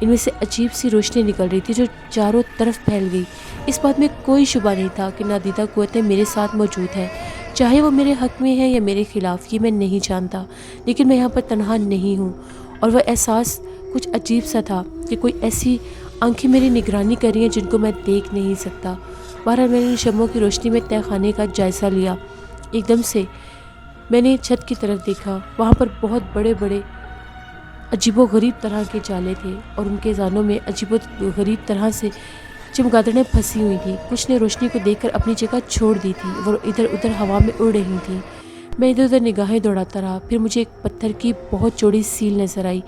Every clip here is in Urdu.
ان میں سے عجیب سی روشنی نکل رہی تھی جو چاروں طرف پھیل گئی۔ اس بات میں کوئی شبہ نہیں تھا کہ نادیدہ قوتیں میرے ساتھ موجود ہیں، چاہے وہ میرے حق میں ہے یا میرے خلاف، یہ میں نہیں جانتا، لیکن میں یہاں پر تنہا نہیں ہوں۔ اور وہ احساس کچھ عجیب سا تھا کہ کوئی ایسی آنکھیں میری نگرانی کر رہی ہیں جن کو میں دیکھ نہیں سکتا۔ بہرحال میں نے شمعوں کی روشنی میں تہہ خانے کا جائزہ لیا۔ ایک دم سے میں نے چھت کی طرف دیکھا، وہاں پر بہت بڑے بڑے عجیب و غریب طرح کے جالے تھے اور ان کے زانوں میں عجیب و غریب طرح سے چمگادڑیں پھنسی ہوئی تھیں۔ کچھ نے روشنی کو دیکھ کر اپنی جگہ چھوڑ دی تھی، وہ ادھر ادھر ہوا میں اڑ رہی تھیں۔ میں ادھر ادھر نگاہیں دوڑاتا رہا، پھر مجھے ایک پتھر کی بہت چوڑی سیل نظر آئی۔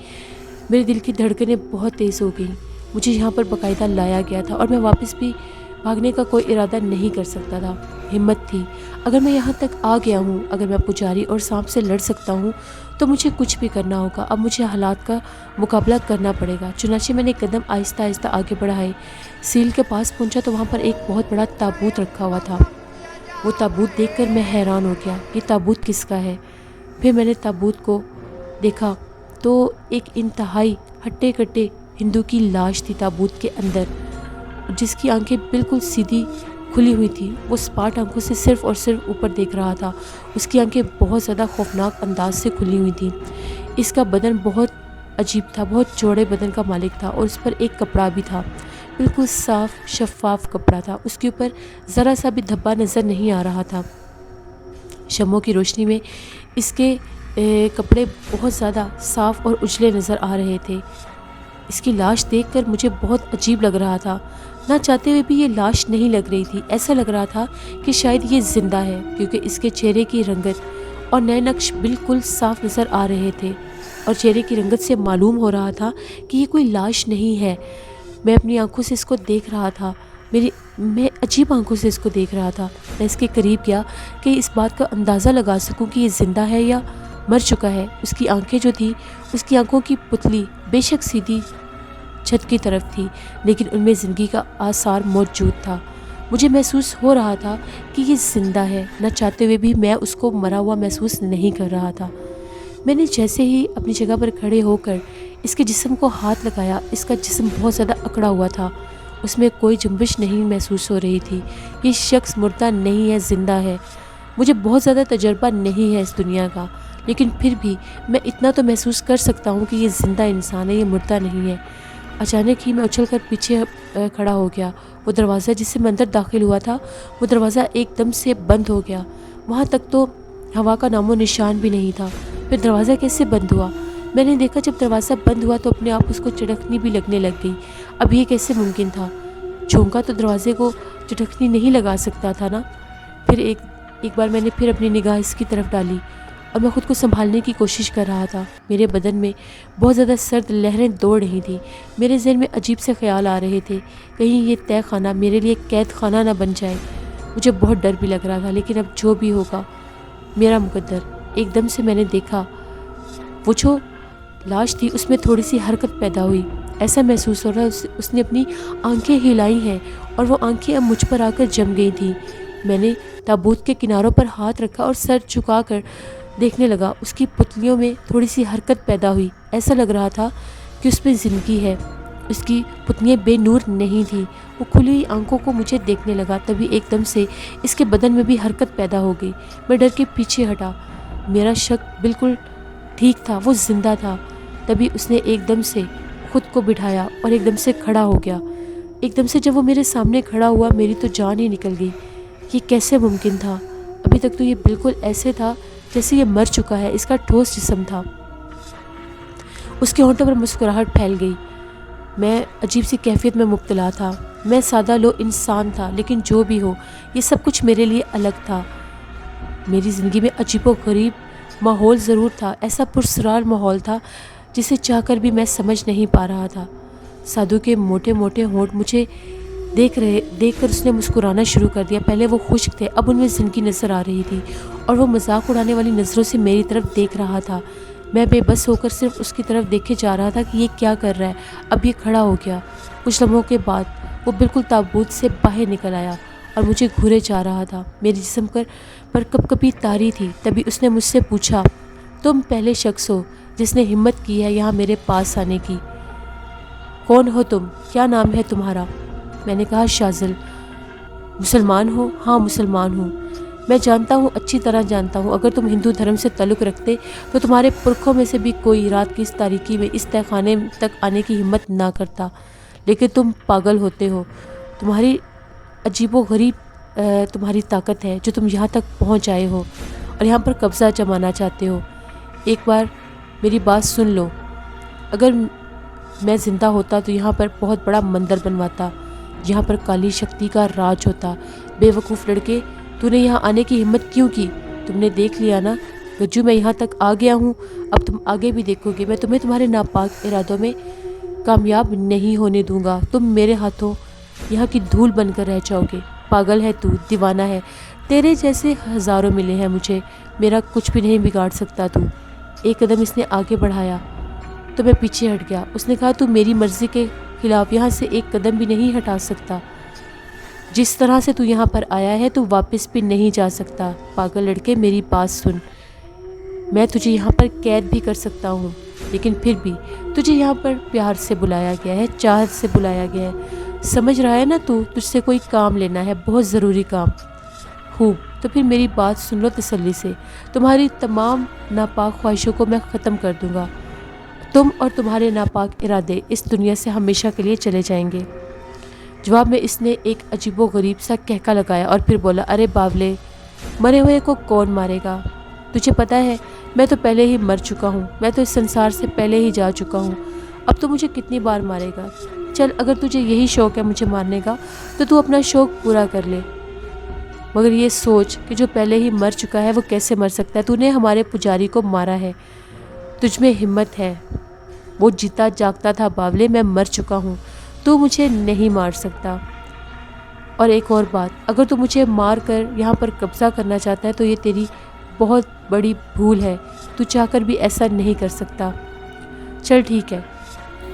میرے دل کی دھڑکنیں بہت تیز ہو گئیں۔ مجھے یہاں پر باقاعدہ لایا گیا تھا اور میں واپس بھی بھاگنے کا کوئی ارادہ نہیں کر سکتا تھا۔ ہمت تھی، اگر میں یہاں تک آ گیا ہوں، اگر میں پجاری اور سانپ سے لڑ سکتا ہوں تو مجھے کچھ بھی کرنا ہوگا۔ اب مجھے حالات کا مقابلہ کرنا پڑے گا۔ چنانچہ میں نے قدم آہستہ آہستہ آگے بڑھائے۔ سیل کے پاس پہنچا تو وہاں پر ایک بہت بڑا تابوت رکھا ہوا تھا۔ وہ تابوت دیکھ کر میں حیران ہو گیا، یہ تابوت کس کا ہے؟ پھر میں نے تابوت کو دیکھا تو ایک انتہائی ہٹے کٹے ہندو کی لاش تھی تابوت کے اندر، جس کی آنکھیں بالکل سیدھی کھلی ہوئی تھی۔ وہ سپاٹ آنکھوں سے صرف اور صرف اوپر دیکھ رہا تھا۔ اس کی آنکھیں بہت زیادہ خوفناک انداز سے کھلی ہوئی تھیں۔ اس کا بدن بہت عجیب تھا، بہت چوڑے بدن کا مالک تھا اور اس پر ایک کپڑا بھی تھا، بالکل صاف شفاف کپڑا تھا۔ اس کے اوپر ذرا سا بھی دھبا نظر نہیں آ رہا تھا۔ شمعوں کی روشنی میں اس کے کپڑے بہت زیادہ صاف اور اجلے نظر آ رہے تھے۔ اس کی لاش دیکھ کر مجھے بہت عجیب لگ رہا تھا۔ نہ چاہتے ہوئے بھی یہ لاش نہیں لگ رہی تھی، ایسا لگ رہا تھا کہ شاید یہ زندہ ہے، کیونکہ اس کے چہرے کی رنگت اور نئے نقش بالکل صاف نظر آ رہے تھے اور چہرے کی رنگت سے معلوم ہو رہا تھا کہ یہ کوئی لاش نہیں ہے۔ میں اپنی آنکھوں سے اس کو دیکھ رہا تھا، میں عجیب آنکھوں سے اس کو دیکھ رہا تھا۔ میں اس کے قریب گیا کہ اس بات کا اندازہ لگا سکوں کہ یہ زندہ ہے یا مر چکا ہے۔ اس کی آنکھیں جو تھی، اس کی آنکھوں کی پتلی بے شک سیدھی چھت کی طرف تھی، لیکن ان میں زندگی کا آثار موجود تھا۔ مجھے محسوس ہو رہا تھا کہ یہ زندہ ہے، نہ چاہتے ہوئے بھی میں اس کو مرا ہوا محسوس نہیں کر رہا تھا۔ میں نے جیسے ہی اپنی جگہ پر کھڑے ہو کر اس کے جسم کو ہاتھ لگایا، اس کا جسم بہت زیادہ اکڑا ہوا تھا، اس میں کوئی جنبش نہیں محسوس ہو رہی تھی۔ یہ شخص مردہ نہیں ہے، زندہ ہے۔ مجھے بہت زیادہ تجربہ نہیں ہے اس دنیا کا، لیکن پھر بھی میں اتنا تو محسوس کر سکتا ہوں کہ یہ زندہ انسان ہے، یہ مردہ نہیں ہے۔ اچانک ہی میں اچھل کر پیچھے کھڑا ہو گیا۔ وہ دروازہ جس سے میں اندر داخل ہوا تھا، وہ دروازہ ایک دم سے بند ہو گیا۔ وہاں تک تو ہوا کا نام و نشان بھی نہیں تھا۔ پھر دروازہ کیسے بند ہوا؟ میں نے دیکھا جب دروازہ بند ہوا تو اپنے آپ اس کو چٹکنی بھی لگنے لگ گئی۔ اب یہ کیسے ممکن تھا؟ جھونکا تو دروازے کو چٹکنی نہیں لگا سکتا تھا نا۔ پھر ایک بار میں نے پھر اپنی نگاہ اس کی طرف ڈالی اور میں خود کو سنبھالنے کی کوشش کر رہا تھا۔ میرے بدن میں بہت زیادہ سرد لہریں دوڑ رہی تھیں۔ میرے ذہن میں عجیب سے خیال آ رہے تھے، کہیں یہ تہہ خانہ میرے لیے قید خانہ نہ بن جائے۔ مجھے بہت ڈر بھی لگ رہا تھا، لیکن اب جو بھی ہوگا میرا مقدر۔ ایک دم سے میں نے دیکھا وہ جو لاش تھی اس میں تھوڑی سی حرکت پیدا ہوئی۔ ایسا محسوس ہو رہا ہے اس نے اپنی آنکھیں ہلائی ہیں اور وہ آنکھیں اب مجھ پر آ کر جم گئی تھیں۔ میں نے تابوت کے کناروں پر ہاتھ رکھا اور سر جھکا کر دیکھنے لگا۔ اس کی پتلیوں میں تھوڑی سی حرکت پیدا ہوئی، ایسا لگ رہا تھا کہ اس میں زندگی ہے۔ اس کی پتلیاں بے نور نہیں تھیں۔ وہ کھلی ہوئی آنکھوں کو مجھے دیکھنے لگا، تبھی ایک دم سے اس کے بدن میں بھی حرکت پیدا ہو گئی۔ میں ڈر کے پیچھے ہٹا، میرا شک بالکل ٹھیک تھا، وہ زندہ تھا۔ تبھی اس نے ایک دم سے خود کو بٹھایا اور ایک دم سے کھڑا ہو گیا۔ ایک دم سے جب وہ میرے سامنے کھڑا ہوا میری تو جان ہی نکل گئی۔ یہ کیسے ممکن تھا؟ ابھی تک تو یہ بالکل ایسے تھا جیسے یہ مر چکا ہے، اس کا ٹھوس جسم تھا۔ اس کے ہونٹوں پر مسکراہٹ پھیل گئی۔ میں عجیب سی کیفیت میں مبتلا تھا۔ میں سادہ لو انسان تھا، لیکن جو بھی ہو یہ سب کچھ میرے لیے الگ تھا۔ میری زندگی میں عجیب و غریب ماحول ضرور تھا، ایسا پرسرار ماحول تھا جسے چاہ کر بھی میں سمجھ نہیں پا رہا تھا۔ سادھو کے موٹے موٹے ہونٹ مجھے دیکھ کر اس نے مسکرانا شروع کر دیا۔ پہلے وہ خشک تھے، اب ان میں زندگی نظر آ رہی تھی اور وہ مذاق اڑانے والی نظروں سے میری طرف دیکھ رہا تھا۔ میں بے بس ہو کر صرف اس کی طرف دیکھے جا رہا تھا کہ یہ کیا کر رہا ہے۔ اب یہ کھڑا ہو گیا۔ کچھ لمحوں کے بعد وہ بالکل تابوت سے باہر نکل آیا اور مجھے گھورے جا رہا تھا۔ میرے جسم پر کپ کپی تاری تھی۔ تبھی اس نے مجھ سے پوچھا، تم پہلے شخص ہو جس نے ہمت کی ہے یہاں میرے پاس آنے کی۔ کون ہو تم؟ کیا نام ہے تمہارا؟ میں نے کہا شازل۔ مسلمان ہو؟ ہاں مسلمان ہوں۔ میں جانتا ہوں، اچھی طرح جانتا ہوں، اگر تم ہندو دھرم سے تعلق رکھتے تو تمہارے پرکھوں میں سے بھی کوئی رات کی اس تاریکی میں اس تہہ خانے تک آنے کی ہمت نہ کرتا، لیکن تم پاگل ہوتے ہو۔ تمہاری عجیب و غریب تمہاری طاقت ہے جو تم یہاں تک پہنچ آئے ہو اور یہاں پر قبضہ جمانا چاہتے ہو۔ ایک بار میری بات سن لو، اگر میں زندہ ہوتا تو یہاں پر بہت بڑا مندر بنواتا، یہاں پر کالی شکتی کا راج ہوتا۔ بے وقوف لڑکے، تو نے یہاں آنے کی ہمت کیوں کی؟ تم نے دیکھ لیا نا گجو، میں یہاں تک آ گیا ہوں، اب تم آگے بھی دیکھو گے۔ میں تمہیں تمہارے ناپاک ارادوں میں کامیاب نہیں ہونے دوں گا، تم میرے ہاتھوں یہاں کی دھول بن کر رہ جاؤ گے۔ پاگل ہے تو، دیوانہ ہے، تیرے جیسے ہزاروں ملے ہیں مجھے، میرا کچھ بھی نہیں بگاڑ سکتا تو۔ ایک قدم اس نے آگے بڑھایا تو میں پیچھے ہٹ گیا۔ اس نے کہا تو میری مرضی کے خلاف یہاں سے ایک قدم بھی نہیں ہٹا سکتا، جس طرح سے تو یہاں پر آیا ہے تو واپس بھی نہیں جا سکتا۔ پاگل لڑکے میری بات سن، میں تجھے یہاں پر قید بھی کر سکتا ہوں، لیکن پھر بھی تجھے یہاں پر پیار سے بلایا گیا ہے، چاہت سے بلایا گیا ہے، سمجھ رہا ہے نا تو؟ تجھ سے کوئی کام لینا ہے، بہت ضروری کام۔ خوب، تو پھر میری بات سن لو تسلی سے، تمہاری تمام ناپاک خواہشوں کو میں ختم کر دوں گا، تم اور تمہارے ناپاک ارادے اس دنیا سے ہمیشہ کے لیے چلے جائیں گے۔ جواب میں اس نے ایک عجیب و غریب سا کہکا لگایا اور پھر بولا، ارے باولے، مرے ہوئے کو کون مارے گا؟ تجھے پتہ ہے میں تو پہلے ہی مر چکا ہوں، میں تو اس سنسار سے پہلے ہی جا چکا ہوں، اب تو مجھے کتنی بار مارے گا؟ چل، اگر تجھے یہی شوق ہے مجھے مارنے کا تو اپنا شوق پورا کر لے، مگر یہ سوچ کہ جو پہلے ہی مر چکا ہے وہ کیسے مر سکتا ہے؟ تو نے ہمارے پجاری کو مارا ہے، تجھ میں ہمت ہے؟ وہ جیتا جاگتا تھا باولے، میں مر چکا ہوں، تو مجھے نہیں مار سکتا۔ اور ایک اور بات، اگر تو مجھے مار کر یہاں پر قبضہ کرنا چاہتا ہے تو یہ تیری بہت بڑی بھول ہے، تو چاہ کر بھی ایسا نہیں کر سکتا۔ چل ٹھیک ہے،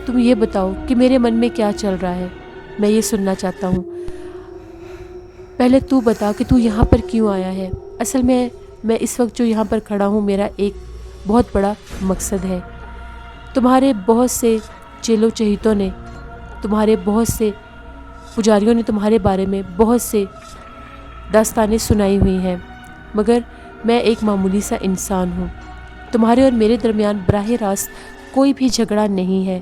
تم یہ بتاؤ کہ میرے من میں کیا چل رہا ہے، میں یہ سننا چاہتا ہوں۔ پہلے تو بتا کہ تو یہاں پر کیوں آیا ہے؟ اصل میں اس وقت جو یہاں پر کھڑا ہوں میرا ایک بہت بڑا مقصد ہے۔ تمہارے بہت سے چیلو چہیتوں نے، تمہارے بہت سے پجاریوں نے تمہارے بارے میں بہت سے داستانیں سنائی ہوئی ہیں، مگر میں ایک معمولی سا انسان ہوں۔ تمہارے اور میرے درمیان براہ راست کوئی بھی جھگڑا نہیں ہے۔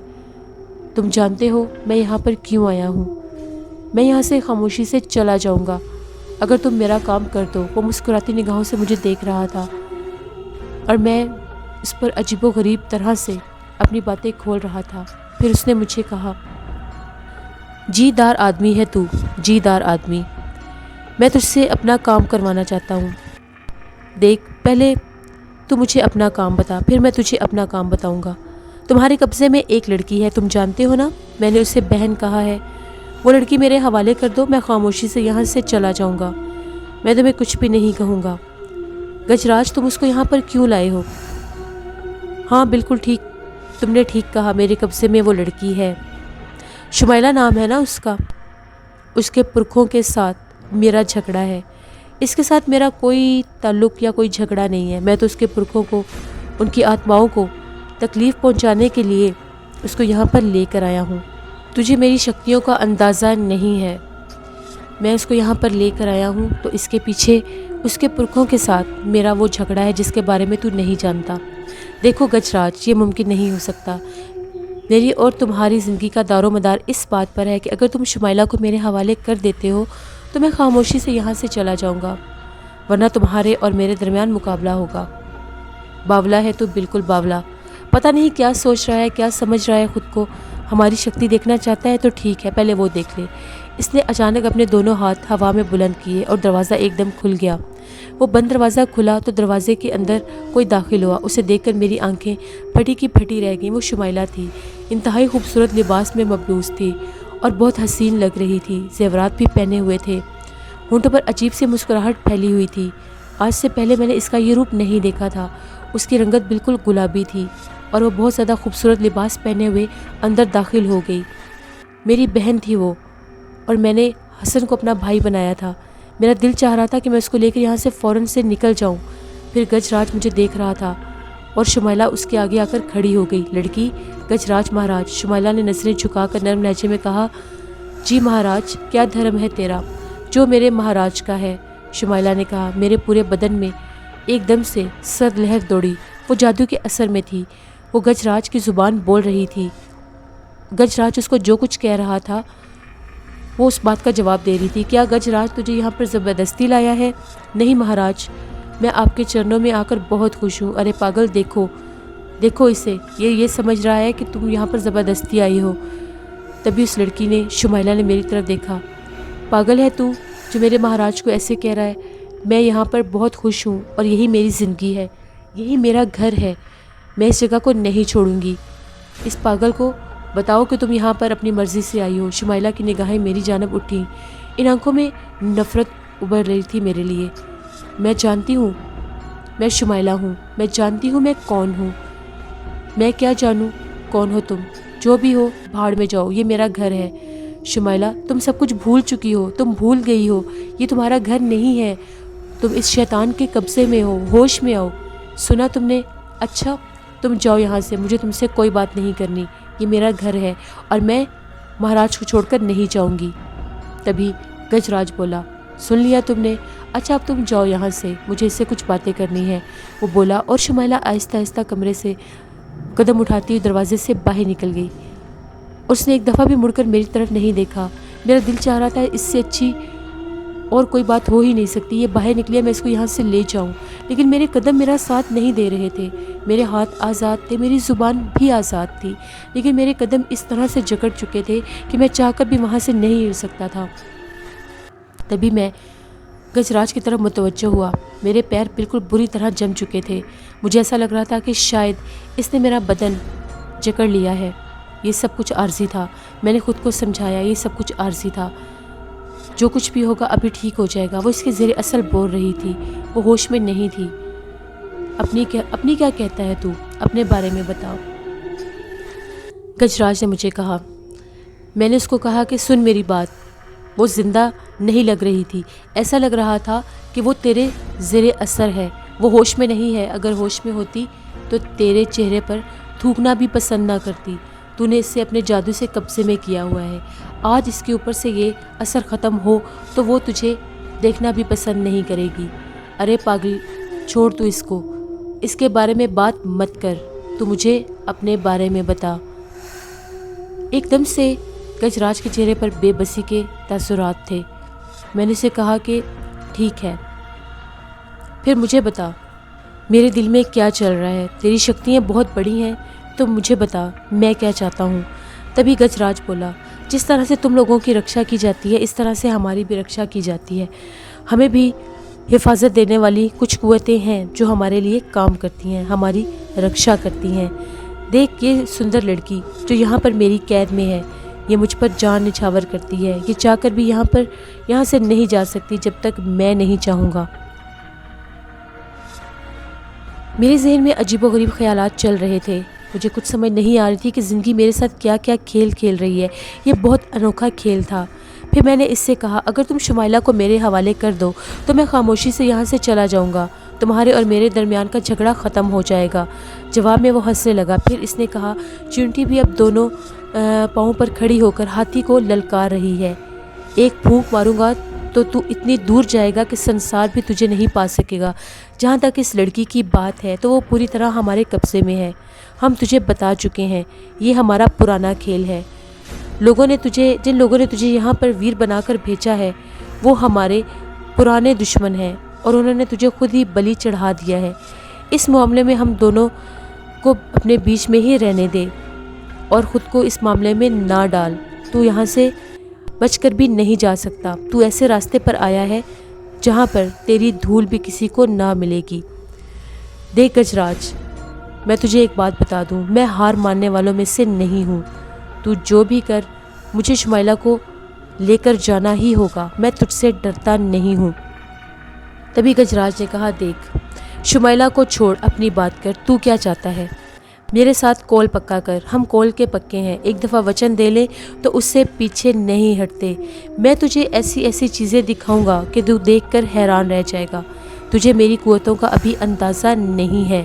تم جانتے ہو میں یہاں پر کیوں آیا ہوں؟ میں یہاں سے خاموشی سے چلا جاؤں گا اگر تم میرا کام کر دو۔ وہ مسکراتی نگاہوں سے مجھے دیکھ رہا تھا اور میں اس پر عجیب و غریب طرح سے اپنی باتیں کھول رہا تھا۔ پھر اس نے مجھے کہا، جی دار آدمی ہے تو، جی دار آدمی، میں تجھ سے اپنا کام کروانا چاہتا ہوں۔ دیکھ، پہلے تو مجھے اپنا کام بتا، پھر میں تجھے اپنا کام بتاؤں گا۔ تمہارے قبضے میں ایک لڑکی ہے، تم جانتے ہو نا؟ میں نے اسے بہن کہا ہے۔ وہ لڑکی میرے حوالے کر دو، میں خاموشی سے یہاں سے چلا جاؤں گا، میں تمہیں کچھ بھی نہیں کہوں گا۔ گجراج، تم اس کو یہاں پر کیوں لائے ہو؟ ہاں بالکل ٹھیک، تم نے ٹھیک کہا، میرے قبضے میں وہ لڑکی ہے، شمائلہ نام ہے نا اس کا۔ اس کے پرکھوں کے ساتھ میرا جھگڑا ہے، اس کے ساتھ میرا کوئی تعلق یا کوئی جھگڑا نہیں ہے، میں تو اس کے پرکھوں کو، ان کی آتماؤں کو تکلیف پہنچانے کے لیے اس کو یہاں پر لے کر آیا ہوں۔ تجھے میری شکتیوں کا اندازہ نہیں ہے، میں اس کو یہاں پر لے کر آیا ہوں تو اس کے پیچھے اس کے پرکھوں کے ساتھ میرا وہ جھگڑا ہے جس کے بارے میں تو نہیں جانتا۔ دیکھو گجراج، یہ ممکن نہیں ہو سکتا۔ میری اور تمہاری زندگی کا دار و مدار اس بات پر ہے کہ اگر تم شمائلہ کو میرے حوالے کر دیتے ہو تو میں خاموشی سے یہاں سے چلا جاؤں گا، ورنہ تمہارے اور میرے درمیان مقابلہ ہوگا۔ باولا ہے تو بالکل باولا، پتہ نہیں کیا سوچ رہا ہے، کیا سمجھ رہا ہے خود کو، ہماری شکتی دیکھنا چاہتا ہے تو ٹھیک ہے، پہلے وہ دیکھ لے۔ اس نے اچانک اپنے دونوں ہاتھ ہوا میں بلند کیے اور دروازہ ایک دم کھل گیا۔ وہ بند دروازہ کھلا تو دروازے کے اندر کوئی داخل ہوا، اسے دیکھ کر میری آنکھیں پھٹی کی پھٹی رہ گئیں۔ وہ شمائلہ تھی، انتہائی خوبصورت لباس میں ملبوس تھی اور بہت حسین لگ رہی تھی، زیورات بھی پہنے ہوئے تھے، ہونٹوں پر عجیب سی مسکراہٹ پھیلی ہوئی تھی۔ آج سے پہلے میں نے اس کا یہ روپ نہیں دیکھا تھا، اس کی رنگت بالکل گلابی تھی اور وہ بہت زیادہ خوبصورت لباس پہنے ہوئے اندر داخل ہو گئی۔ میری بہن تھی وہ، اور میں نے حسن کو اپنا بھائی بنایا تھا۔ میرا دل چاہ رہا تھا کہ میں اس کو لے کر یہاں سے فوراً سے نکل جاؤں۔ پھر گجراج مجھے دیکھ رہا تھا اور شمائلہ اس کے آگے آ کر کھڑی ہو گئی۔ لڑکی، گجراج مہاراج، شمائلہ نے نظریں جھکا کر نرم لہجے میں کہا، جی مہاراج، کیا دھرم ہے تیرا جو میرے مہاراج کا ہے؟ شمائلہ نے کہا، میرے پورے بدن میں ایک دم سے سرد لہر دوڑی، وہ جادو کے اثر میں تھی، وہ گجراج کی زبان بول رہی تھی۔ گجراج اس کو جو کچھ کہہ رہا تھا وہ اس بات کا جواب دے رہی تھی۔ کیا گجراج تجھے یہاں پر زبردستی لایا ہے؟ نہیں مہاراج، میں آپ کے چرنوں میں آ کر بہت خوش ہوں۔ ارے پاگل، دیکھو اسے، یہ سمجھ رہا ہے کہ تم یہاں پر زبردستی آئی ہو۔ تبھی اس لڑکی نے، شمائلہ نے میری طرف دیکھا۔ پاگل ہے تو جو میرے مہاراج کو ایسے کہہ رہا ہے؟ میں یہاں پر بہت خوش ہوں اور یہی میری زندگی ہے، یہی میرا گھر ہے، میں اس جگہ کو نہیں چھوڑوں گی۔ اس پاگل کو بتاؤ کہ تم یہاں پر اپنی مرضی سے آئی ہو۔ شمائلہ کی نگاہیں میری جانب اٹھیں، ان آنکھوں میں نفرت ابھر رہی تھی میرے لیے۔ میں جانتی ہوں میں شمائلہ ہوں، میں جانتی ہوں میں کون ہوں۔ میں کیا جانوں کون ہو تم؟ جو بھی ہو بھاڑ میں جاؤ، یہ میرا گھر ہے۔ شمائلہ، تم سب کچھ بھول چکی ہو، تم بھول گئی ہو، یہ تمہارا گھر نہیں ہے، تم اس شیطان کے قبضے میں ہو، ہوش میں آؤ۔ سنا تم نے؟ اچھا، تم جاؤ یہاں سے، مجھے تم سے کوئی بات نہیں کرنی، یہ میرا گھر ہے اور میں مہاراج کو چھوڑ کر نہیں جاؤں گی۔ تبھی گجراج بولا، سن لیا تم نے؟ اچھا اب تم جاؤ یہاں سے، مجھے اس سے کچھ باتیں کرنی ہیں، وہ بولا، اور شمائلہ آہستہ آہستہ کمرے سے قدم اٹھاتی ہوئی دروازے سے باہر نکل گئی۔ اس نے ایک دفعہ بھی مڑ کر میری طرف نہیں دیکھا۔ میرا دل چاہ رہا تھا اس سے اچھی اور کوئی بات ہو ہی نہیں سکتی، یہ باہر نکلیا، میں اس کو یہاں سے لے جاؤں، لیکن میرے قدم میرا ساتھ نہیں دے رہے تھے، میرے ہاتھ آزاد تھے، میری زبان بھی آزاد تھی، لیکن میرے قدم اس طرح سے جکڑ چکے تھے کہ میں چاہ کر بھی وہاں سے نہیں ہل سکتا تھا۔ تبھی میں گجراج کی طرف متوجہ ہوا، میرے پیر بالکل بری طرح جم چکے تھے، مجھے ایسا لگ رہا تھا کہ شاید اس نے میرا بدن جکڑ لیا ہے۔ یہ سب کچھ عارضی تھا، میں نے خود کو سمجھایا، یہ سب کچھ عارضی تھا، جو کچھ بھی ہوگا ابھی ٹھیک ہو جائے گا۔ وہ اس کے زیر اثر بول رہی تھی، وہ ہوش میں نہیں تھی۔ اپنی کیا کہتا ہے تو؟ اپنے بارے میں بتاؤ، گجراج نے مجھے کہا۔ میں نے اس کو کہا کہ سن میری بات، وہ زندہ نہیں لگ رہی تھی، ایسا لگ رہا تھا کہ وہ تیرے زیر اثر ہے، وہ ہوش میں نہیں ہے، اگر ہوش میں ہوتی تو تیرے چہرے پر تھوکنا بھی پسند نہ کرتی، تو نے اسے اپنے جادو سے قبضے میں کیا ہوا ہے، آج اس کے اوپر سے یہ اثر ختم ہو تو وہ تجھے دیکھنا بھی پسند نہیں کرے گی۔ ارے پاگل، چھوڑ تو اس کو، اس کے بارے میں بات مت کر، تو مجھے اپنے بارے میں بتا۔ ایک دم سے گجراج کے چہرے پر بے بسی کے تاثرات تھے۔ میں نے اسے کہا کہ ٹھیک ہے، پھر مجھے بتا میرے دل میں کیا چل رہا ہے، تیری شکتیاں بہت بڑی ہیں تو مجھے بتا میں کیا چاہتا ہوں۔ تبھی گجراج بولا، جس طرح سے تم لوگوں کی رکشا کی جاتی ہے اس طرح سے ہماری بھی رکشا کی جاتی ہے، ہمیں بھی حفاظت دینے والی کچھ قوتیں ہیں جو ہمارے لیے کام کرتی ہیں، ہماری رکشا کرتی ہیں۔ دیکھ یہ سندر لڑکی جو یہاں پر میری قید میں ہے، یہ مجھ پر جان نچھاور کرتی ہے، یہ چاہ کر بھی یہاں سے نہیں جا سکتی جب تک میں نہیں چاہوں گا۔ میرے ذہن میں عجیب و غریب خیالات چل رہے تھے، مجھے کچھ سمجھ نہیں آ رہی تھی کہ زندگی میرے ساتھ کیا کیا کھیل کھیل رہی ہے، یہ بہت انوکھا کھیل تھا۔ پھر میں نے اس سے کہا، اگر تم شمائلہ کو میرے حوالے کر دو تو میں خاموشی سے یہاں سے چلا جاؤں گا، تمہارے اور میرے درمیان کا جھگڑا ختم ہو جائے گا۔ جواب میں وہ ہنسنے لگا، پھر اس نے کہا، چیونٹی بھی اب دونوں پاؤں پر کھڑی ہو کر ہاتھی کو للکار رہی ہے، ایک پھونک ماروں گا تو تو اتنی دور جائے گا کہ سنسار بھی تجھے نہیں پا سکے گا۔ جہاں تک اس لڑکی کی بات ہے تو وہ پوری طرح ہمارے قبضے میں ہے، ہم تجھے بتا چکے ہیں، یہ ہمارا پرانا کھیل ہے۔ جن لوگوں نے تجھے یہاں پر ویر بنا کر بھیجا ہے وہ ہمارے پرانے دشمن ہیں اور انہوں نے تجھے خود ہی بلی چڑھا دیا ہے۔ اس معاملے میں ہم دونوں کو اپنے بیچ میں ہی رہنے دے اور خود کو اس معاملے میں نہ ڈال، تو یہاں سے بچ کر بھی نہیں جا سکتا، تو ایسے راستے پر آیا ہے جہاں پر تیری دھول بھی کسی کو نہ ملے گی۔ دیکھ گجراج، میں تجھے ایک بات بتا دوں، میں ہار ماننے والوں میں سے نہیں ہوں، تو جو بھی کر مجھے شمائلہ کو لے کر جانا ہی ہوگا، میں تجھ سے ڈرتا نہیں ہوں۔ تبھی گجراج نے کہا، دیکھ شمائلہ کو چھوڑ، اپنی بات کر، تو کیا چاہتا ہے؟ میرے ساتھ کول پکا کر، ہم کول کے پکے ہیں، ایک دفعہ وچن دے لیں تو اس سے پیچھے نہیں ہٹتے۔ میں تجھے ایسی ایسی چیزیں دکھاؤں گا کہ تو دیکھ کر حیران رہ جائے گا، تجھے میری قوتوں کا ابھی اندازہ نہیں ہے۔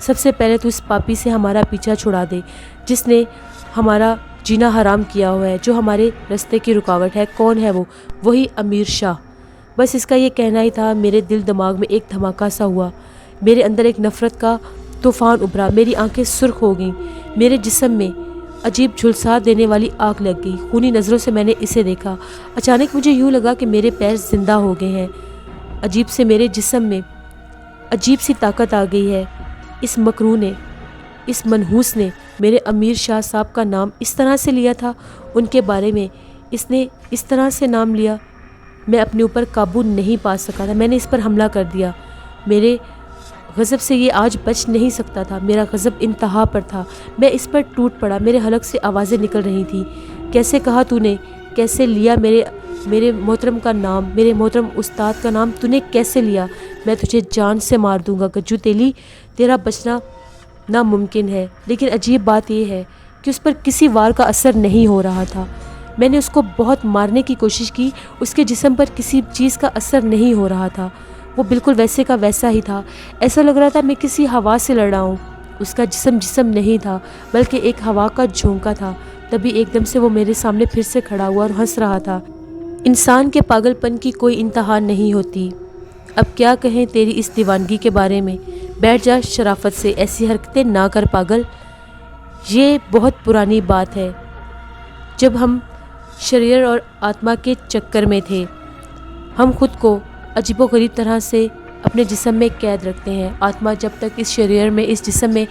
سب سے پہلے تو اس پاپی سے ہمارا پیچھا چھڑا دے جس نے ہمارا جینا حرام کیا ہوا ہے، جو ہمارے راستے کی رکاوٹ ہے۔ کون ہے وہ؟ وہی امیر شاہ۔ بس اس کا یہ کہنا ہی تھا۔ میرے دل دماغ میں ایک دھماکہ سا ہوا، میرے اندر ایک نفرت کا طوفان ابھرا، میری آنکھیں سرخ ہو گئیں، میرے جسم میں عجیب جھلسا دینے والی آگ لگ گئی۔ خونی نظروں سے میں نے اسے دیکھا۔ اچانک مجھے یوں لگا کہ میرے پیر زندہ ہو گئے ہیں، عجیب سے میرے جسم میں عجیب سی طاقت آ گئی ہے۔ اس مکروہ نے، اس منحوس نے میرے امیر شاہ صاحب کا نام اس طرح سے لیا تھا، ان کے بارے میں اس نے اس طرح سے نام لیا۔ میں اپنے اوپر قابو نہیں پا سکا تھا، میں نے اس پر حملہ کر دیا۔ میرے غضب سے یہ آج بچ نہیں سکتا تھا، میرا غضب انتہا پر تھا۔ میں اس پر ٹوٹ پڑا، میرے حلق سے آوازیں نکل رہی تھیں۔ کیسے کہا تو نے؟ کیسے لیا میرے محترم کا نام، میرے محترم استاد کا نام تو نے کیسے لیا؟ میں تجھے جان سے مار دوں گا گجو تیلی، تیرا بچنا ناممکن ہے۔ لیکن عجیب بات یہ ہے کہ اس پر کسی وار کا اثر نہیں ہو رہا تھا۔ میں نے اس کو بہت مارنے کی کوشش کی، اس کے جسم پر کسی چیز کا اثر نہیں ہو رہا تھا۔ وہ بالکل ویسے کا ویسا ہی تھا، ایسا لگ رہا تھا میں کسی ہوا سے لڑ رہا ہوں۔ اس کا جسم نہیں تھا بلکہ ایک ہوا کا جھونکا تھا۔ تبھی ایک دم سے وہ میرے سامنے پھر سے کھڑا ہوا اور ہنس رہا تھا۔ انسان کے پاگل پن کی کوئی انتہا نہیں ہوتی۔ اب کیا کہیں تیری اس دیوانگی کے بارے میں؟ بیٹھ جا شرافت سے، ایسی حرکتیں نہ کر پاگل۔ یہ بہت پرانی بات ہے، جب ہم شریر اور آتما کے چکر میں تھے۔ ہم خود کو عجیب و غریب طرح سے اپنے جسم میں قید رکھتے ہیں۔ آتما جب تک اس شریر میں، اس جسم میں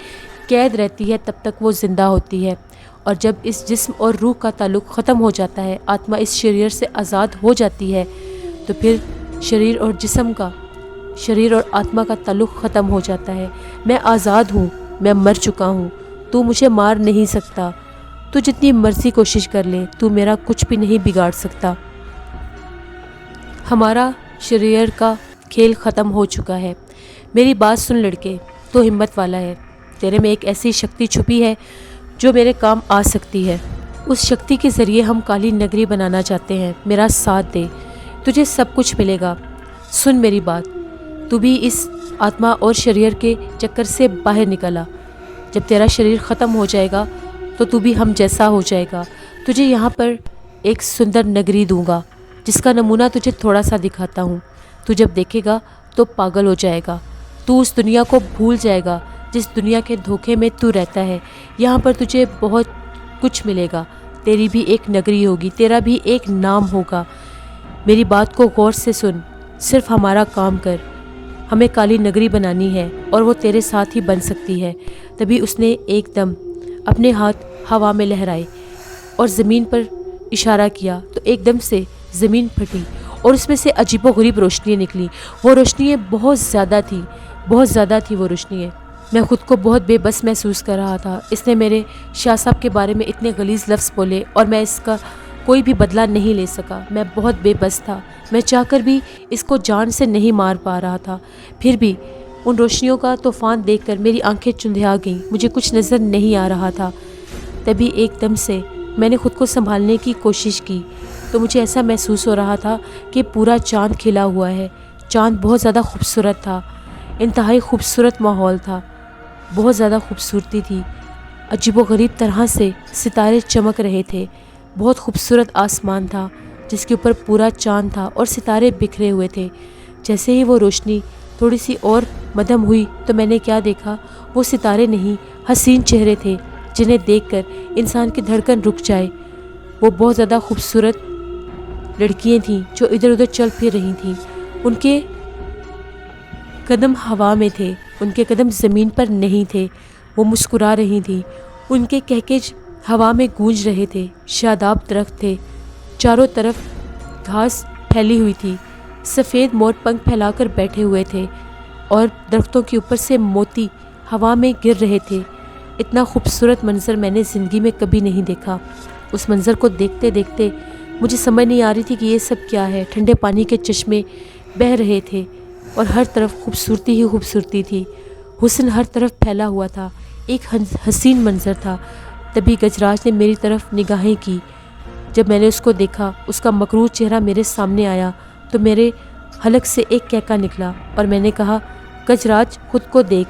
قید رہتی ہے تب تک وہ زندہ ہوتی ہے، اور جب اس جسم اور روح کا تعلق ختم ہو جاتا ہے، آتما اس شریر سے آزاد ہو جاتی ہے، تو پھر شریر اور آتما کا تعلق ختم ہو جاتا ہے۔ میں آزاد ہوں، میں مر چکا ہوں، تو مجھے مار نہیں سکتا۔ تو جتنی مرضی کوشش کر لے، تو میرا کچھ بھی نہیں بگاڑ سکتا۔ ہمارا شریر کا کھیل ختم ہو چکا ہے۔ میری بات سن لڑکے، تو ہمت والا ہے، تیرے میں ایک ایسی شکتی چھپی ہے جو میرے کام آ سکتی ہے۔ اس شکتی کے ذریعے ہم کالی نگری بنانا چاہتے ہیں۔ میرا ساتھ دے، تجھے سب کچھ ملے گا۔ سن میری بات، تو بھی اس آتما اور شریر کے چکر سے باہر نکلا۔ جب تیرا شریر ختم ہو جائے گا تو بھی ہم جیسا ہو جائے گا۔ تجھے یہاں پر ایک سندر نگری دوں گا جس کا نمونہ تجھے تھوڑا سا دکھاتا ہوں۔ تو جب دیکھے گا تو پاگل ہو جائے گا، تو اس دنیا کو بھول جائے گا جس دنیا کے دھوکے میں تو رہتا ہے۔ یہاں پر تجھے بہت کچھ ملے گا، تیری بھی ایک نگری ہوگی، تیرا بھی ایک نام ہوگا۔ میری بات کو غور سے سن، صرف ہمارا کام کر۔ ہمیں کالی نگری بنانی ہے اور وہ تیرے ساتھ ہی بن سکتی ہے۔ تبھی اس نے ایک دم اپنے ہاتھ ہوا میں لہرائے اور زمین پر اشارہ کیا، تو ایک دم سے زمین پھٹی اور اس میں سے عجیب و غریب روشنیاں نکلی۔ وہ روشنیاں بہت زیادہ تھی وہ روشنیاں۔ میں خود کو بہت بے بس محسوس کر رہا تھا۔ اس نے میرے شاہ صاحب کے بارے میں اتنے غلیظ لفظ بولے اور میں اس کا کوئی بھی بدلہ نہیں لے سکا۔ میں بہت بے بس تھا، میں چاہ کر بھی اس کو جان سے نہیں مار پا رہا تھا۔ پھر بھی ان روشنیوں کا طوفان دیکھ کر میری آنکھیں چندھیا گئیں، مجھے کچھ نظر نہیں آ رہا تھا۔ تبھی ایک دم سے میں نے خود کو سنبھالنے کی کوشش کی تو مجھے ایسا محسوس ہو رہا تھا کہ پورا چاند کھلا ہوا ہے۔ چاند بہت زیادہ خوبصورت تھا، انتہائی خوبصورت ماحول تھا، بہت زیادہ خوبصورتی تھی، عجیب و غریب طرح سے ستارے چمک رہے تھے۔ بہت خوبصورت آسمان تھا جس کے اوپر پورا چاند تھا اور ستارے بکھرے ہوئے تھے۔ جیسے ہی وہ روشنی تھوڑی سی اور مدھم ہوئی تو میں نے کیا دیکھا، وہ ستارے نہیں، حسین چہرے تھے جنہیں دیکھ کر انسان کی دھڑکن رک جائے۔ وہ بہت زیادہ خوبصورت لڑکیاں تھیں جو ادھر ادھر چل پھر رہی تھیں۔ ان کے قدم ہوا میں تھے، ان کے قدم زمین پر نہیں تھے۔ وہ مسکرا رہی تھیں، ان کے کہکش ہوا میں گونج رہے تھے۔ شاداب درخت تھے، چاروں طرف گھاس پھیلی ہوئی تھی، سفید مور پنکھ پھیلا کر بیٹھے ہوئے تھے اور درختوں کے اوپر سے موتی ہوا میں گر رہے تھے۔ اتنا خوبصورت منظر میں نے زندگی میں کبھی نہیں دیکھا۔ اس منظر کو دیکھتے دیکھتے مجھے سمجھ نہیں آ رہی تھی کہ یہ سب کیا ہے۔ ٹھنڈے پانی کے چشمے بہہ رہے تھے اور ہر طرف خوبصورتی ہی خوبصورتی تھی، حسن ہر طرف پھیلا ہوا تھا، ایک حسین منظر تھا۔ تبھی گجراج نے میری طرف نگاہیں کی۔ جب میں نے اس کو دیکھا، اس کا مکروہ چہرہ میرے سامنے آیا تو میرے حلق سے ایک کہکا نکلا اور میں نے کہا، گجراج خود کو دیکھ۔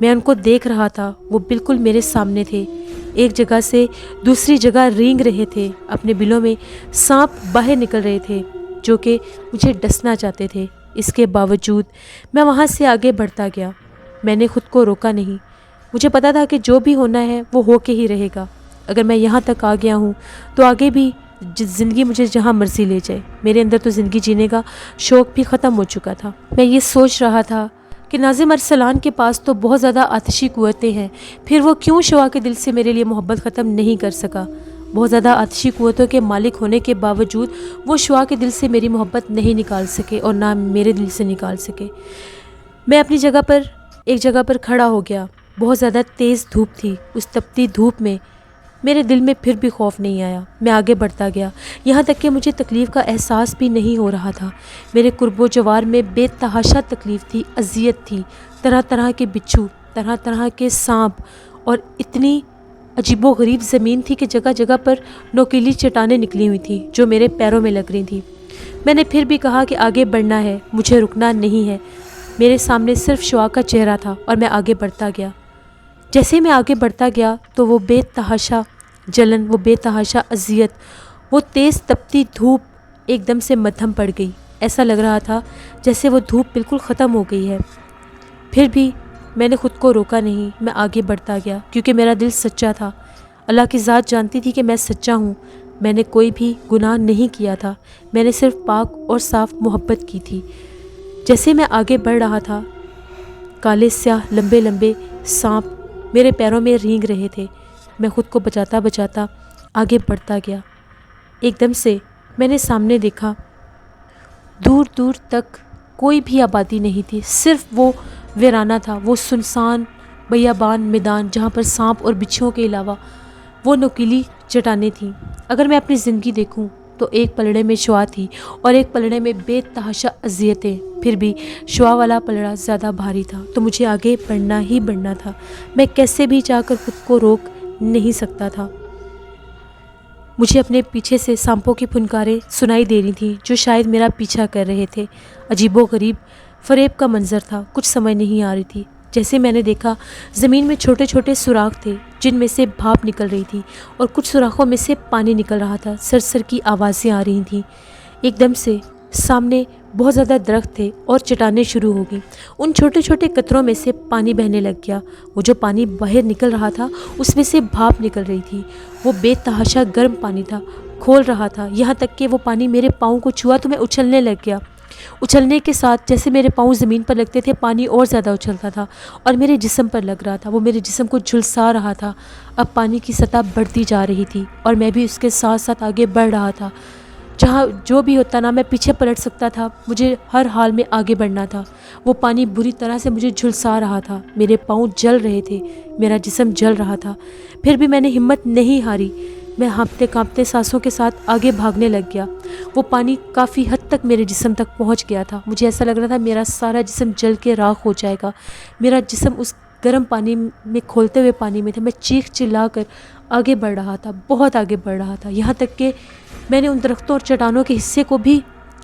میں ان کو دیکھ رہا تھا، وہ بالکل میرے سامنے تھے، ایک جگہ سے دوسری جگہ رینگ رہے تھے، اپنے بلوں میں سانپ باہر نکل رہے تھے جو کہ مجھے ڈسنا چاہتے تھے۔ اس کے باوجود میں وہاں سے آگے بڑھتا گیا، میں نے خود کو روکا نہیں۔ مجھے پتا تھا کہ جو بھی ہونا ہے وہ ہو کے ہی رہے گا، اگر میں یہاں تک آ گیا ہوں تو آگے بھی زندگی مجھے جہاں مرضی لے جائے۔ میرے اندر تو زندگی جینے کا شوق بھی ختم ہو چکا تھا۔ میں یہ سوچ رہا تھا کہ ناظم ارسلان کے پاس تو بہت زیادہ آتشی قوتیں ہیں، پھر وہ کیوں شعاع کے دل سے میرے لیے محبت ختم نہیں کر سکا؟ بہت زیادہ آتشی قوتوں کے مالک ہونے کے باوجود وہ شعاع کے دل سے میری محبت نہیں نکال سکے اور نہ میرے دل سے نکال سکے۔ میں اپنی جگہ پر ایک جگہ پر کھڑا ہو گیا، بہت زیادہ تیز دھوپ تھی، اس تپتی دھوپ میں میرے دل میں پھر بھی خوف نہیں آیا۔ میں آگے بڑھتا گیا، یہاں تک کہ مجھے تکلیف کا احساس بھی نہیں ہو رہا تھا۔ میرے قرب و جوار میں بے تحاشا تکلیف تھی، اذیت تھی، طرح طرح کے بچھو، طرح طرح کے سانپ، اور اتنی عجیب و غریب زمین تھی کہ جگہ جگہ پر نوکیلی چٹانیں نکلی ہوئی تھیں جو میرے پیروں میں لگ رہی تھیں۔ میں نے پھر بھی کہا کہ آگے بڑھنا ہے، مجھے رکنا نہیں ہے۔ میرے سامنے صرف شعاع کا چہرہ تھا اور میں آگے بڑھتا گیا۔ جیسے میں آگے بڑھتا گیا تو وہ بے تحاشا جلن، وہ بے تحاشا اذیت، وہ تیز تپتی دھوپ ایک دم سے مدھم پڑ گئی۔ ایسا لگ رہا تھا جیسے وہ دھوپ بالکل ختم ہو گئی ہے۔ پھر بھی میں نے خود کو روکا نہیں، میں آگے بڑھتا گیا کیونکہ میرا دل سچا تھا۔ اللہ کی ذات جانتی تھی کہ میں سچا ہوں، میں نے کوئی بھی گناہ نہیں کیا تھا، میں نے صرف پاک اور صاف محبت کی تھی۔ جیسے میں آگے بڑھ رہا تھا، کالے سیاہ لمبے لمبے سانپ میرے پیروں میں رینگ رہے تھے۔ میں خود کو بچاتا بچاتا آگے بڑھتا گیا۔ ایک دم سے میں نے سامنے دیکھا، دور دور تک کوئی بھی آبادی نہیں تھی، صرف وہ ویرانہ تھا، وہ سنسان بیابان میدان جہاں پر سانپ اور بچھوؤں کے علاوہ وہ نوکیلی چٹانیں تھیں۔ اگر میں اپنی زندگی دیکھوں تو ایک پلڑے میں شعاع تھی اور ایک پلڑے میں بے تحاشا اذیتیں، پھر بھی شعاع والا پلڑا زیادہ بھاری تھا تو مجھے آگے بڑھنا ہی بڑھنا تھا۔ میں کیسے بھی چاہ کر خود کو روک نہیں سکتا تھا۔ مجھے اپنے پیچھے سے سانپوں کی پھنکاریں سنائی دے رہی تھیں جو شاید میرا پیچھا کر رہے تھے۔ عجیب و غریب فریب کا منظر تھا، کچھ سمجھ نہیں آ رہی تھی۔ جیسے میں نے دیکھا زمین میں چھوٹے چھوٹے سوراخ تھے جن میں سے بھاپ نکل رہی تھی اور کچھ سوراخوں میں سے پانی نکل رہا تھا، سرسر کی آوازیں آ رہی تھیں۔ ایک دم سے سامنے بہت زیادہ درخت تھے اور چٹانیں شروع ہو گئیں، ان چھوٹے چھوٹے قطروں میں سے پانی بہنے لگ گیا۔ وہ جو پانی باہر نکل رہا تھا اس میں سے بھاپ نکل رہی تھی، وہ بے تحاشا گرم پانی تھا، کھول رہا تھا، یہاں تک کہ وہ پانی میرے پاؤں کو چھوا تو میں اچھلنے لگ گیا۔ اچھلنے کے ساتھ جیسے میرے پاؤں زمین پر لگتے تھے پانی اور زیادہ اچھلتا تھا اور میرے جسم پر لگ رہا تھا، وہ میرے جسم کو جھلسا رہا تھا۔ اب پانی کی سطح بڑھتی جا رہی تھی اور میں بھی اس کے ساتھ ساتھ آگے بڑھ رہا تھا۔ جہاں جو بھی ہوتا نا میں پیچھے پلٹ سکتا تھا، مجھے ہر حال میں آگے بڑھنا تھا۔ وہ پانی بری طرح سے مجھے جھلسا رہا تھا، میرے پاؤں جل رہے تھے، میرا جسم جل رہا تھا، پھر بھی میں نے ہمت نہیں ہاری۔ میں ہانپتے کانپتے سانسوں کے ساتھ آگے بھاگنے لگ گیا۔ وہ پانی کافی حد تک میرے جسم تک پہنچ گیا تھا، مجھے ایسا لگ رہا تھا میرا سارا جسم جل کے راکھ ہو جائے گا۔ میرا جسم اس گرم پانی میں کھولتے ہوئے پانی میں تھا، میں چیخ چلا کر آگے بڑھ رہا تھا، بہت آگے بڑھ رہا تھا، یہاں تک کہ میں نے ان درختوں اور چٹانوں کے حصے کو بھی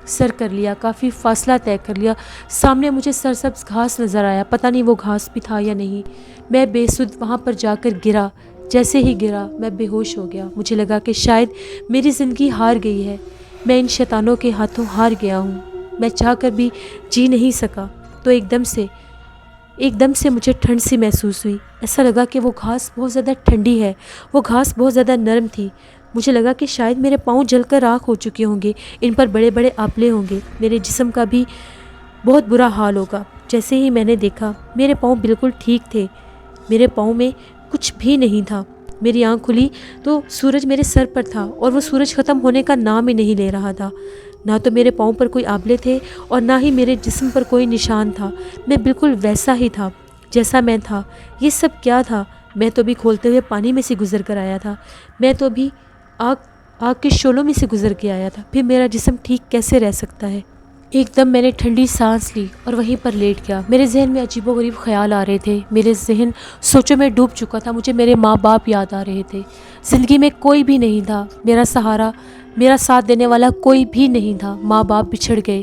سر کر لیا، کافی فاصلہ طے کر لیا۔ سامنے مجھے سرسبز گھاس نظر آیا، پتہ نہیں وہ گھاس بھی تھا یا نہیں۔ میں بے سدھ وہاں پر جا کر گرا، جیسے ہی گرا میں بے ہوش ہو گیا۔ مجھے لگا کہ شاید میری زندگی ہار گئی ہے، میں ان شیطانوں کے ہاتھوں ہار گیا ہوں، میں چاہ کر بھی جی نہیں سکا۔ تو ایک دم سے مجھے ٹھنڈ سی محسوس ہوئی، ایسا لگا کہ وہ گھاس بہت زیادہ ٹھنڈی ہے، وہ گھاس بہت زیادہ نرم تھی۔ مجھے لگا کہ شاید میرے پاؤں جل کر راکھ ہو چکے ہوں گے، ان پر بڑے بڑے آپلے ہوں گے، میرے جسم کا بھی بہت برا حال ہوگا۔ جیسے ہی میں نے دیکھا میرے پاؤں بالکل ٹھیک تھے، میرے پاؤں میں کچھ بھی نہیں تھا۔ میری آنکھ کھلی تو سورج میرے سر پر تھا اور وہ سورج ختم ہونے کا نام ہی نہیں لے رہا تھا۔ نہ تو میرے پاؤں پر کوئی آبلے تھے اور نہ ہی میرے جسم پر کوئی نشان تھا، میں بالکل ویسا ہی تھا جیسا میں تھا۔ یہ سب کیا تھا؟ میں تو بھی کھولتے ہوئے پانی میں سے گزر کر آیا تھا، میں تو بھی آگ کے شعلوں میں سے گزر کے آیا تھا، پھر میرا جسم ٹھیک کیسے رہ سکتا ہے؟ ایک دم میں نے ٹھنڈی سانس لی اور وہیں پر لیٹ گیا۔ میرے ذہن میں عجیب و غریب خیال آ رہے تھے، میرے ذہن سوچوں میں ڈوب چکا تھا، مجھے میرے ماں باپ یاد آ رہے تھے، زندگی میں کوئی بھی نہیں تھا میرا سہارا، میرا ساتھ دینے والا کوئی بھی نہیں تھا، ماں باپ بچھڑ گئے،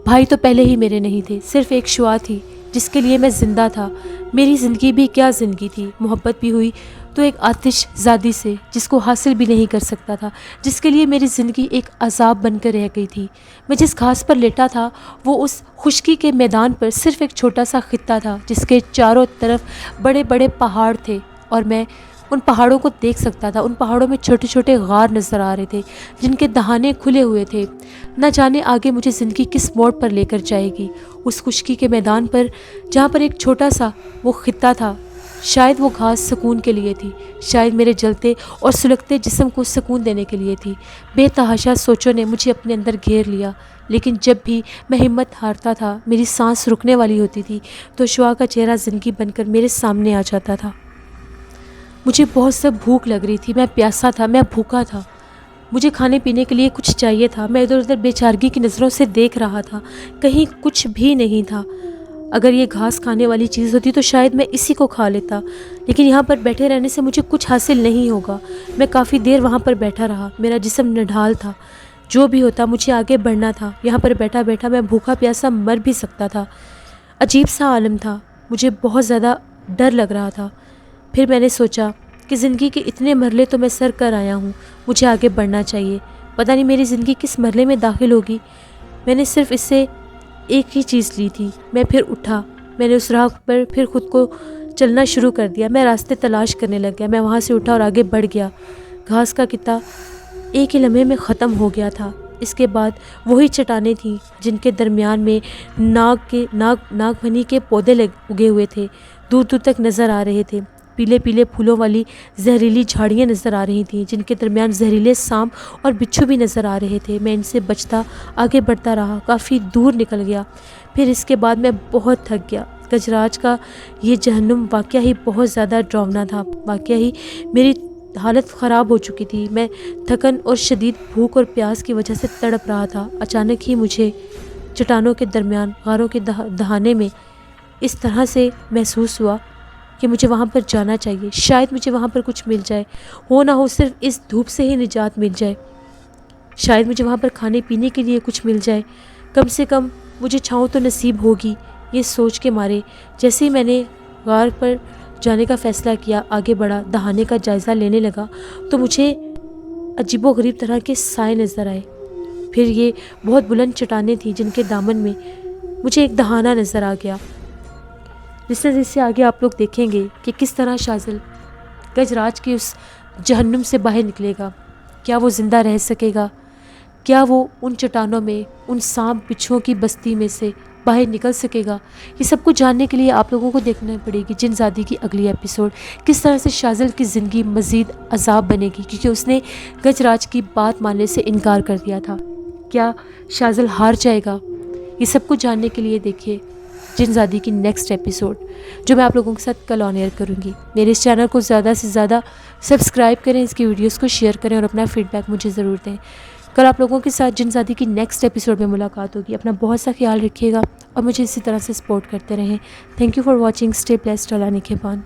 بھائی تو پہلے ہی میرے نہیں تھے، صرف ایک شعاع تھی جس کے لیے میں زندہ تھا۔ میری زندگی بھی کیا زندگی تھی، محبت بھی ہوئی تو ایک آتش زادی سے جس کو حاصل بھی نہیں کر سکتا تھا، جس کے لیے میری زندگی ایک عذاب بن کر رہ گئی تھی۔ میں جس گھاس پر لیٹا تھا وہ اس خشکی کے میدان پر صرف ایک چھوٹا سا خطہ تھا جس کے چاروں طرف بڑے بڑے پہاڑ تھے، اور میں ان پہاڑوں کو دیکھ سکتا تھا۔ ان پہاڑوں میں چھوٹے چھوٹے غار نظر آ رہے تھے جن کے دہانے کھلے ہوئے تھے۔ نہ جانے آگے مجھے زندگی کس موڑ پر لے کر جائے گی، اس خشکی کے میدان پر جہاں پر ایک چھوٹا سا وہ خطہ تھا۔ شاید وہ گھاس سکون کے لیے تھی، شاید میرے جلتے اور سلگتے جسم کو سکون دینے کے لیے تھی۔ بے تحاشا سوچوں نے مجھے اپنے اندر گھیر لیا، لیکن جب بھی میں ہمت ہارتا تھا، میری سانس رکنے والی ہوتی تھی، تو شعاع کا چہرہ زندگی بن کر میرے سامنے آ جاتا تھا۔ مجھے بہت سا بھوک لگ رہی تھی، میں پیاسا تھا، میں بھوکا تھا، مجھے کھانے پینے کے لیے کچھ چاہیے تھا۔ میں ادھر ادھر بے چارگی کی نظروں سے دیکھ رہا تھا، کہیں کچھ بھی نہیں تھا۔ اگر یہ گھاس کھانے والی چیز ہوتی تو شاید میں اسی کو کھا لیتا، لیکن یہاں پر بیٹھے رہنے سے مجھے کچھ حاصل نہیں ہوگا۔ میں کافی دیر وہاں پر بیٹھا رہا، میرا جسم نڈھال تھا، جو بھی ہوتا مجھے آگے بڑھنا تھا۔ یہاں پر بیٹھا بیٹھا میں بھوکا پیاسا مر بھی سکتا تھا۔ عجیب سا عالم تھا، مجھے بہت زیادہ ڈر لگ رہا تھا۔ پھر میں نے سوچا کہ زندگی کے اتنے مرحلے تو میں سر کر آیا ہوں، مجھے آگے بڑھنا چاہیے۔ پتہ نہیں میری زندگی کس مرحلے میں داخل ہوگی۔ میں نے صرف اس سے ایک ہی چیز لی تھی۔ میں پھر اٹھا، میں نے اس راہ پر پھر خود کو چلنا شروع کر دیا۔ میں راستے تلاش کرنے لگ گیا۔ میں وہاں سے اٹھا اور آگے بڑھ گیا۔ گھاس کا خطہ ایک ہی لمحے میں ختم ہو گیا تھا۔ اس کے بعد وہی چٹانیں تھیں جن کے درمیان میں ناگ پھنی کے پودے اگے ہوئے تھے، دور دور تک نظر آ رہے تھے۔ پیلے پیلے پھولوں والی زہریلی جھاڑیاں نظر آ رہی تھیں جن کے درمیان زہریلے سانپ اور بچھو بھی نظر آ رہے تھے۔ میں ان سے بچتا آگے بڑھتا رہا، کافی دور نکل گیا۔ پھر اس کے بعد میں بہت تھک گیا۔ گجراج کا یہ جہنم واقعہ ہی بہت زیادہ ڈراؤنا تھا، واقعہ ہی میری حالت خراب ہو چکی تھی۔ میں تھکن اور شدید بھوک اور پیاس کی وجہ سے تڑپ رہا تھا۔ اچانک ہی مجھے چٹانوں کے درمیان غاروں کے دہانے میں اس طرح سے محسوس ہوا کہ مجھے وہاں پر جانا چاہیے، شاید مجھے وہاں پر کچھ مل جائے، ہو نہ ہو صرف اس دھوپ سے ہی نجات مل جائے، شاید مجھے وہاں پر کھانے پینے کے لیے کچھ مل جائے، کم سے کم مجھے چھاؤں تو نصیب ہوگی۔ یہ سوچ کے مارے جیسے ہی میں نے غار پر جانے کا فیصلہ کیا، آگے بڑھا، دہانے کا جائزہ لینے لگا تو مجھے عجیب و غریب طرح کے سائے نظر آئے۔ پھر یہ بہت بلند چٹانیں تھیں جن کے دامن میں مجھے ایک دہانہ نظر آ گیا۔ جس سے آگے آپ لوگ دیکھیں گے کہ کس طرح شاذل گجراج کے اس جہنم سے باہر نکلے گا۔ کیا وہ زندہ رہ سکے گا؟ کیا وہ ان چٹانوں میں، ان سانپ بچھوؤں کی بستی میں سے باہر نکل سکے گا؟ یہ سب کچھ جاننے کے لیے آپ لوگوں کو دیکھنا پڑے گی جن زادی کی اگلی ایپیسوڈ، کس طرح سے شاذل کی زندگی مزید عذاب بنے گی کیونکہ اس نے گجراج کی بات ماننے سے انکار کر دیا تھا۔ کیا شاذل ہار جائے گا؟ یہ سب کچھ جاننے کے لیے دیکھیے جن زادی کی نیکسٹ ایپیسوڈ، جو میں آپ لوگوں کے ساتھ کل آن ایئر کروں گی۔ میرے اس چینل کو زیادہ سے زیادہ سبسکرائب کریں، اس کی ویڈیوز کو شیئر کریں اور اپنا فیڈ بیک مجھے ضرور دیں۔ کل آپ لوگوں کے ساتھ جن زادی کی نیکسٹ ایپیسوڈ میں ملاقات ہوگی۔ اپنا بہت سا خیال رکھیے گا اور مجھے اسی طرح سے سپورٹ کرتے رہیں۔ Thank you for watching, stay blessed, اللہ نگہبان۔